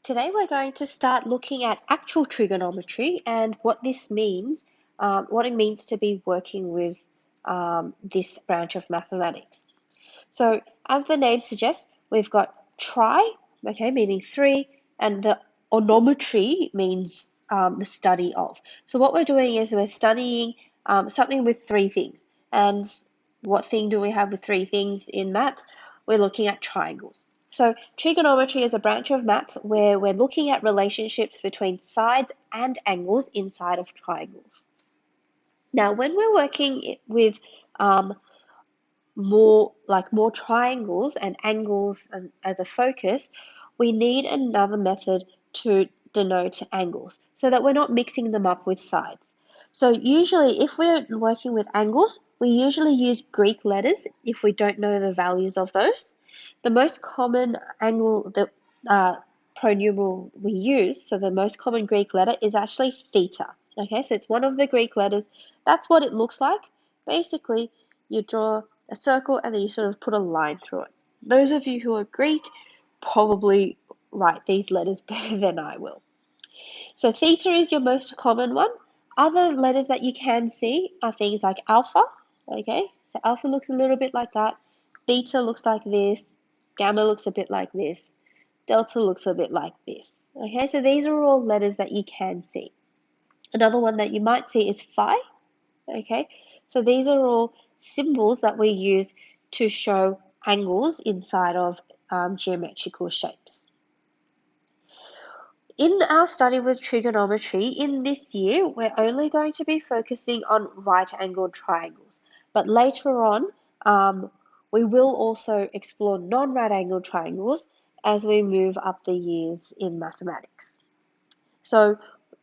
Today we're going to start looking at actual trigonometry and what this means, what it means to be working with this branch of mathematics. So as the name suggests, we've got tri, okay, meaning three, and the onometry means the study of. So what we're doing is we're studying something with three things. And what thing do we have with three things in maths? We're looking at triangles. So trigonometry is a branch of maths where we're looking at relationships between sides and angles inside of triangles. Now, when we're working with more triangles and angles as a focus, we need another method to denote angles so that we're not mixing them up with sides. So usually if we're working with angles, we usually use Greek letters if we don't know the values of those. The most common angle, the pronumeral we use, so the most common Greek letter is actually theta. Okay, so it's one of the Greek letters. That's what it looks like. Basically, you draw a circle and then you sort of put a line through it. Those of you who are Greek probably write these letters better than I will. So theta is your most common one. Other letters that you can see are things like alpha. Okay, so alpha looks a little bit like that. Beta looks like this. Gamma looks a bit like this. Delta looks a bit like this. Okay, so these are all letters that you can see. Another one that you might see is phi. Okay, so these are all symbols that we use to show angles inside of geometrical shapes. In our study with trigonometry, in this year, we're only going to be focusing on right-angled triangles. But later on, we will also explore non-right-angled triangles as we move up the years in mathematics. So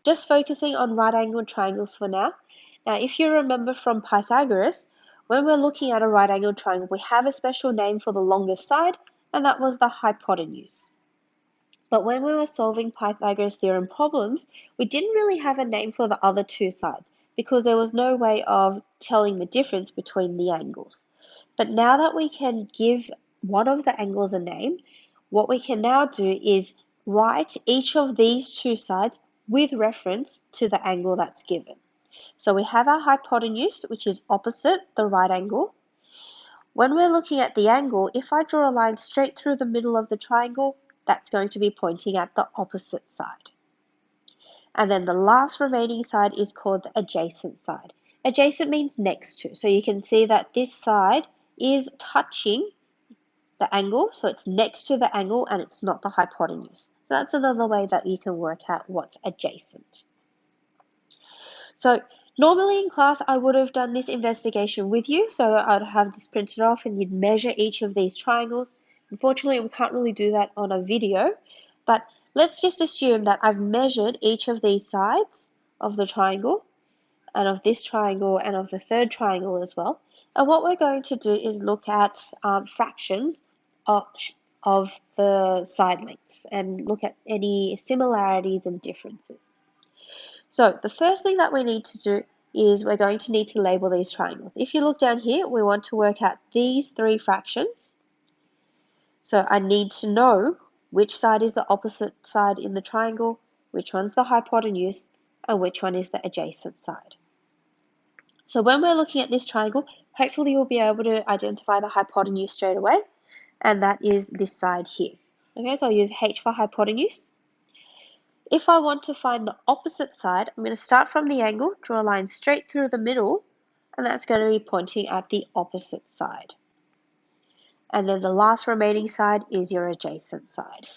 just focusing on right-angled triangles for now. Now, if you remember from Pythagoras, when we're looking at a right-angled triangle, we have a special name for the longest side, and that was the hypotenuse. But when we were solving Pythagoras theorem problems, we didn't really have a name for the other two sides because there was no way of telling the difference between the angles. But now that we can give one of the angles a name, what we can now do is write each of these two sides with reference to the angle that's given. So we have our hypotenuse, which is opposite the right angle. When we're looking at the angle, if I draw a line straight through the middle of the triangle, that's going to be pointing at the opposite side. And then the last remaining side is called the adjacent side. Adjacent means next to. So you can see that this side is touching the angle, so it's next to the angle and it's not the hypotenuse. So that's another way that you can work out what's adjacent. So normally in class, I would have done this investigation with you. So I'd have this printed off and you'd measure each of these triangles. Unfortunately, we can't really do that on a video, but let's just assume that I've measured each of these sides of the triangle and of this triangle and of the third triangle as well. And what we're going to do is look at fractions of the side lengths and look at any similarities and differences. So the first thing that we need to do is we're going to need to label these triangles. If you look down here, we want to work out these three fractions. So I need to know which side is the opposite side in the triangle, which one's the hypotenuse, and which one is the adjacent side. So when we're looking at this triangle, hopefully you'll be able to identify the hypotenuse straight away, and that is this side here. Okay, so I'll use H for hypotenuse. If I want to find the opposite side, I'm going to start from the angle, draw a line straight through the middle, and that's going to be pointing at the opposite side. And then the last remaining side is your adjacent side.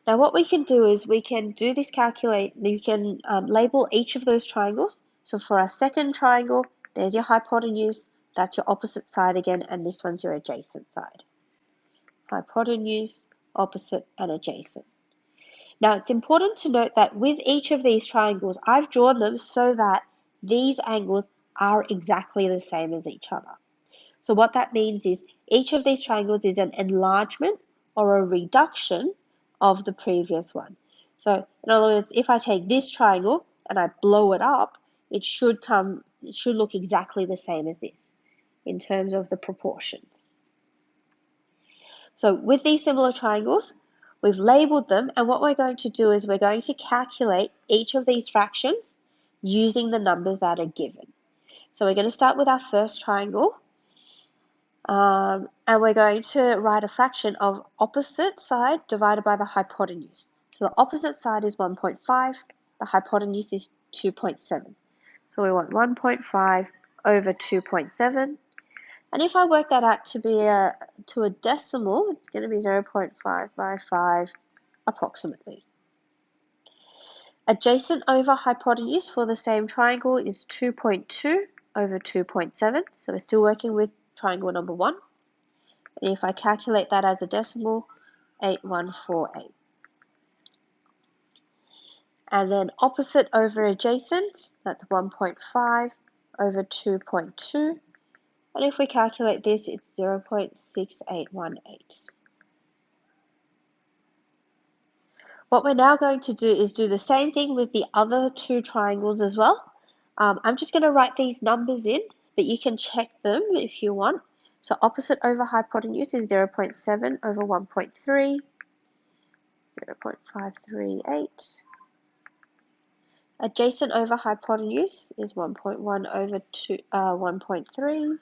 Now what we can do is we can do this you can label each of those triangles. So for our second triangle, there's your hypotenuse, that's your opposite side again, and this one's your adjacent side. Hypotenuse, opposite, and adjacent. Now, it's important to note that with each of these triangles, I've drawn them so that these angles are exactly the same as each other. So what that means is each of these triangles is an enlargement or a reduction of the previous one. So in other words, if I take this triangle and I blow it up, it should look exactly the same as this in terms of the proportions. So with these similar triangles, We've labeled them, and what we're going to do is we're going to calculate each of these fractions using the numbers that are given. So we're going to start with our first triangle, and we're going to write a fraction of opposite side divided by the hypotenuse. So the opposite side is 1.5, the hypotenuse is 2.7. So we want 1.5 over 2.7. And if I work that out to be to a decimal, it's going to be 0.555 approximately. Adjacent over hypotenuse for the same triangle is 2.2 over 2.7. So we're still working with triangle number 1. And if I calculate that as a decimal, 8148. And then opposite over adjacent, that's 1.5 over 2.2. And if we calculate this, it's 0.6818. What we're now going to do is do the same thing with the other two triangles as well. I'm just going to write these numbers in, but you can check them if you want. So opposite over hypotenuse is 0.7 over 1.3, 0.538. Adjacent over hypotenuse is 1.1 over 1.3.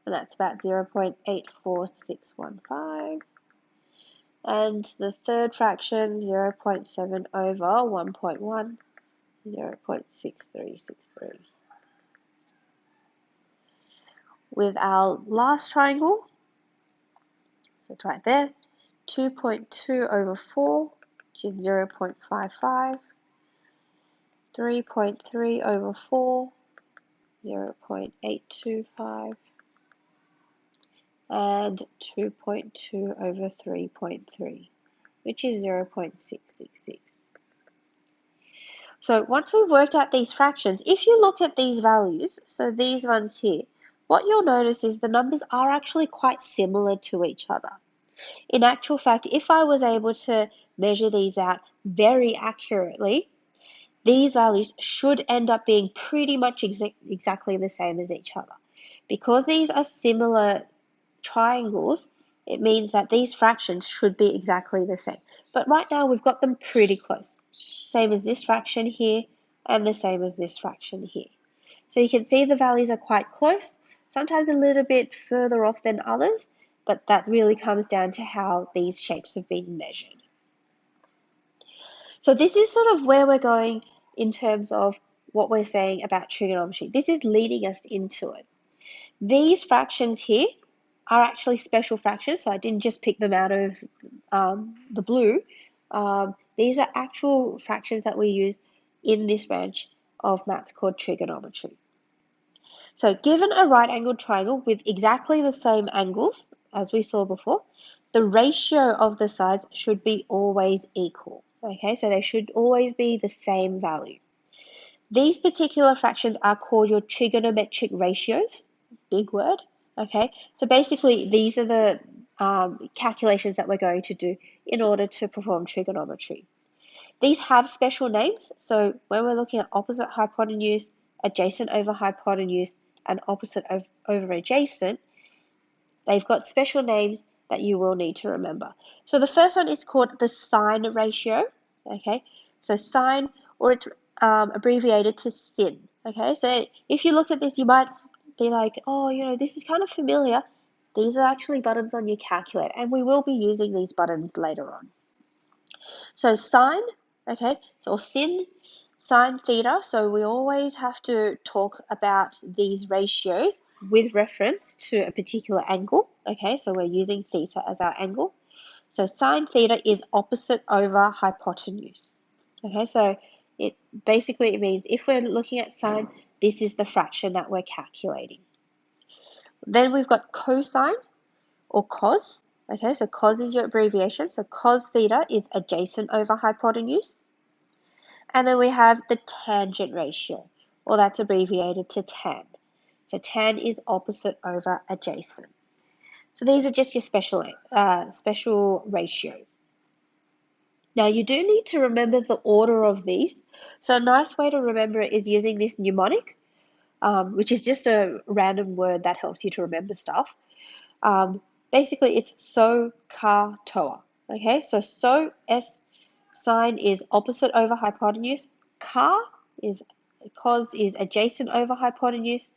And that's about 0.84615. And the third fraction, 0.7 over 1.1, 0.6363. With our last triangle, so it's right there, 2.2 over 4, which is 0.55, 3.3 over 4, 0.825, and 2.2 over 3.3, which is 0.666. So once we've worked out these fractions, if you look at these values, so these ones here, what you'll notice is the numbers are actually quite similar to each other. In actual fact, if I was able to measure these out very accurately, these values should end up being pretty much exactly the same as each other. Because these are similar triangles, it means that these fractions should be exactly the same. But right now we've got them pretty close. Same as this fraction here and the same as this fraction here. So you can see the values are quite close, sometimes a little bit further off than others, but that really comes down to how these shapes have been measured. So this is sort of where we're going in terms of what we're saying about trigonometry. This is leading us into it. These fractions here are actually special fractions, so I didn't just pick them out of the blue. These are actual fractions that we use in this branch of maths called trigonometry. So given a right-angled triangle with exactly the same angles as we saw before, the ratio of the sides should be always equal. Okay, so they should always be the same value. These particular fractions are called your trigonometric ratios. Big word. Okay, so basically these are the calculations that we're going to do in order to perform trigonometry. These have special names, so when we're looking at opposite hypotenuse, adjacent over hypotenuse, and opposite over adjacent, they've got special names that you will need to remember. So the first one is called the sine ratio. Okay, so sine, or it's abbreviated to sin. Okay, so if you look at this, you might be like, oh, you know, this is kind of familiar. These are actually buttons on your calculator, and we will be using these buttons later on. So sine, okay, so sin, sine theta. So we always have to talk about these ratios with reference to a particular angle. Okay, so we're using theta as our angle. So sine theta is opposite over hypotenuse. Okay, so it means if we're looking at sine, this is the fraction that we're calculating. Then we've got cosine or cos. Okay, so cos is your abbreviation. So cos theta is adjacent over hypotenuse. And then we have the tangent ratio, or that's abbreviated to tan. So tan is opposite over adjacent. So these are just your special ratios. Now you do need to remember the order of these. So a nice way to remember it is using this mnemonic, which is just a random word that helps you to remember stuff. basically it's so, ka, toa. Okay, so S sine is opposite over hypotenuse, ka is cos is adjacent over hypotenuse,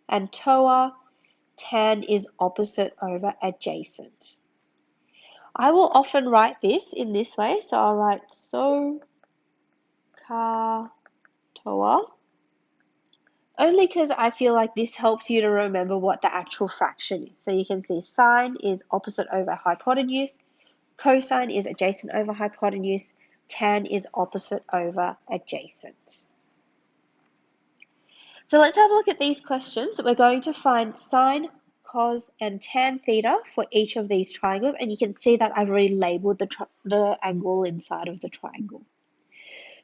and toa, tan, is opposite over adjacent. I will often write this in this way, so I'll write so, ka, toa, only because I feel like this helps you to remember what the actual fraction is. So you can see sine is opposite over hypotenuse, cosine is adjacent over hypotenuse, tan is opposite over adjacent. So let's have a look at these questions. We're going to find sine, cos, and tan theta for each of these triangles, and you can see that I've already labeled the angle inside of the triangle.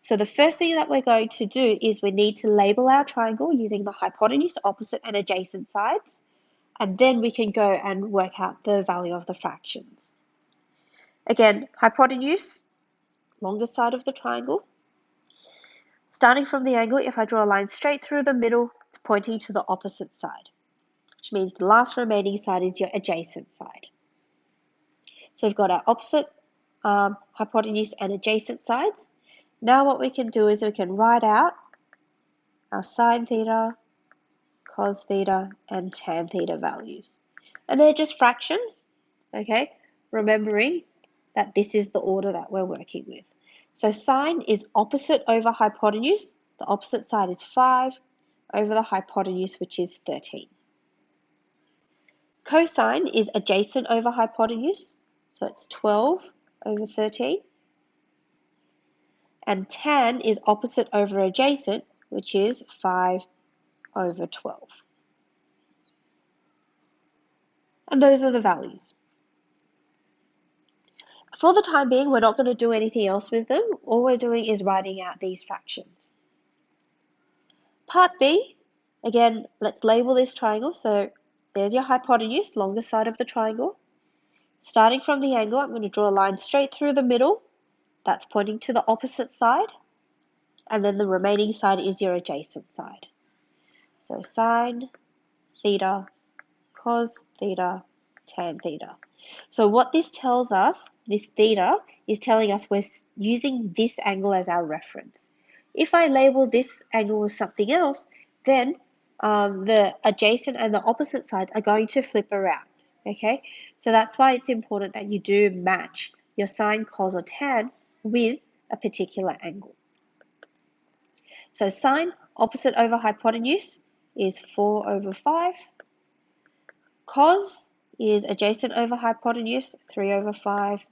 So the first thing that we're going to do is we need to label our triangle using the hypotenuse, opposite, and adjacent sides, and then we can go and work out the value of the fractions. Again, hypotenuse, longest side of the triangle. Starting from the angle, if I draw a line straight through the middle, it's pointing to the opposite side, which means the last remaining side is your adjacent side. So we've got our opposite, hypotenuse, and adjacent sides. Now what we can do is we can write out our sine theta, cos theta, and tan theta values. And they're just fractions, okay? Remembering that this is the order that we're working with. So sine is opposite over hypotenuse. The opposite side is 5 over the hypotenuse, which is 13. Cosine is adjacent over hypotenuse, so it's 12 over 13. And tan is opposite over adjacent, which is 5 over 12. And those are the values. For the time being, we're not going to do anything else with them. All we're doing is writing out these fractions. Part B, again, let's label this triangle. So there's your hypotenuse, longest side of the triangle. Starting from the angle, I'm going to draw a line straight through the middle. That's pointing to the opposite side. And then the remaining side is your adjacent side. So sine theta, cos theta, tan theta. So what this tells us, this theta, is telling us we're using this angle as our reference. If I label this angle with something else, then the adjacent and the opposite sides are going to flip around, okay? So that's why it's important that you do match your sine, cos, or tan with a particular angle. So sine, opposite over hypotenuse, is 4 over 5. Cos is adjacent over hypotenuse, 3 over 5,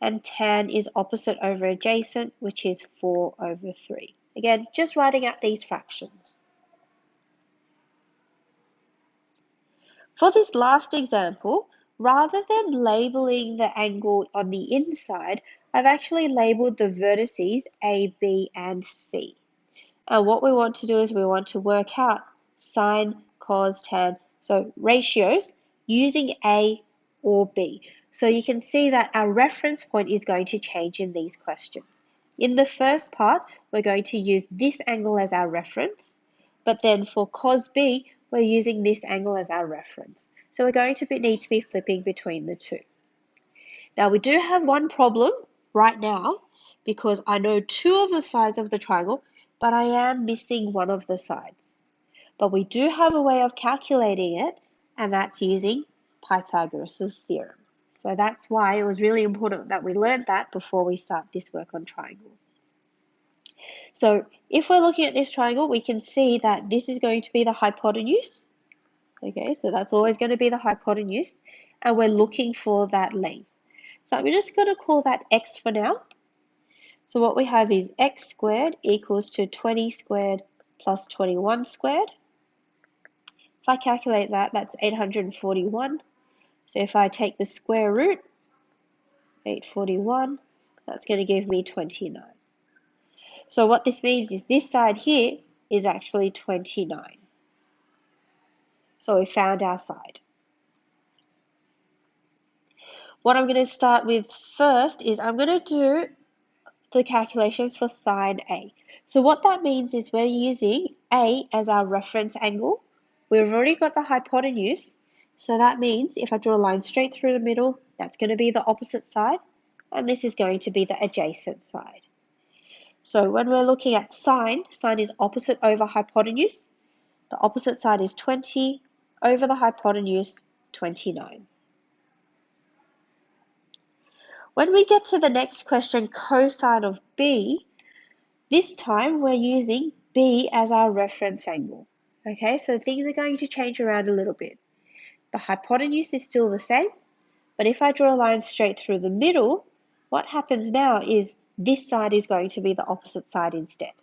and tan is opposite over adjacent, which is 4 over 3. Again, just writing out these fractions. For this last example, rather than labeling the angle on the inside, I've actually labeled the vertices A, B, and C. And what we want to do is we want to work out sine, cos, tan, so ratios using A or B. So you can see that our reference point is going to change in these questions. In the first part, we're going to use this angle as our reference, but then for cos B, we're using this angle as our reference. So we're going to need to be flipping between the two. Now we do have one problem right now because I know 2 of the sides of the triangle, but I am missing one of the sides. But we do have a way of calculating it, and that's using Pythagoras' theorem. So that's why it was really important that we learned that before we start this work on triangles. So if we're looking at this triangle, we can see that this is going to be the hypotenuse. Okay, so that's always going to be the hypotenuse, and we're looking for that length. So I'm just going to call that x for now. So what we have is x squared equals to 20 squared plus 21 squared. If I calculate that, that's 841. So if I take the square root, 841, that's going to give me 29. So what this means is this side here is actually 29. So we found our side. What I'm going to start with first is I'm going to do the calculations for sine A. So what that means is we're using A as our reference angle. We've already got the hypotenuse, So that means if I draw a line straight through the middle, that's going to be the opposite side, and this is going to be the adjacent side. So when we're looking at sine is opposite over hypotenuse. The opposite side is 20 over the hypotenuse, 29. When we get to the next question, cosine of b, this time we're using b as our reference angle. Okay, so things are going to change around a little bit. The hypotenuse is still the same, but if I draw a line straight through the middle, what happens now is this side is going to be the opposite side instead.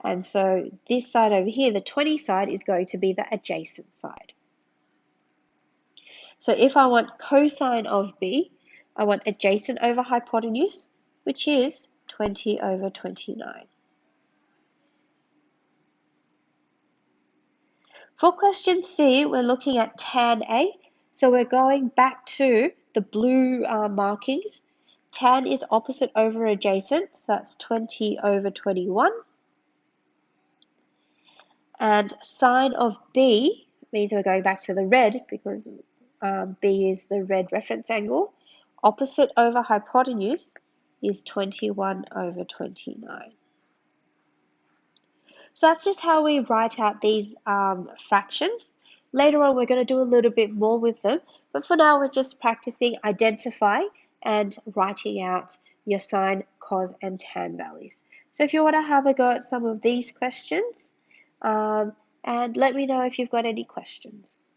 And so this side over here, the 20 side, is going to be the adjacent side. So if I want cosine of b, I want adjacent over hypotenuse, which is 20 over 29. For question C, we're looking at tan A. So we're going back to the blue markings. Tan is opposite over adjacent, so that's 20 over 21. And sine of B means we're going back to the red because B is the red reference angle. Opposite over hypotenuse is 21 over 29. So that's just how we write out these fractions. Later on, we're going to do a little bit more with them, but for now, we're just practicing identify and writing out your sine, cos, and tan values. So if you want to have a go at some of these questions, and let me know if you've got any questions.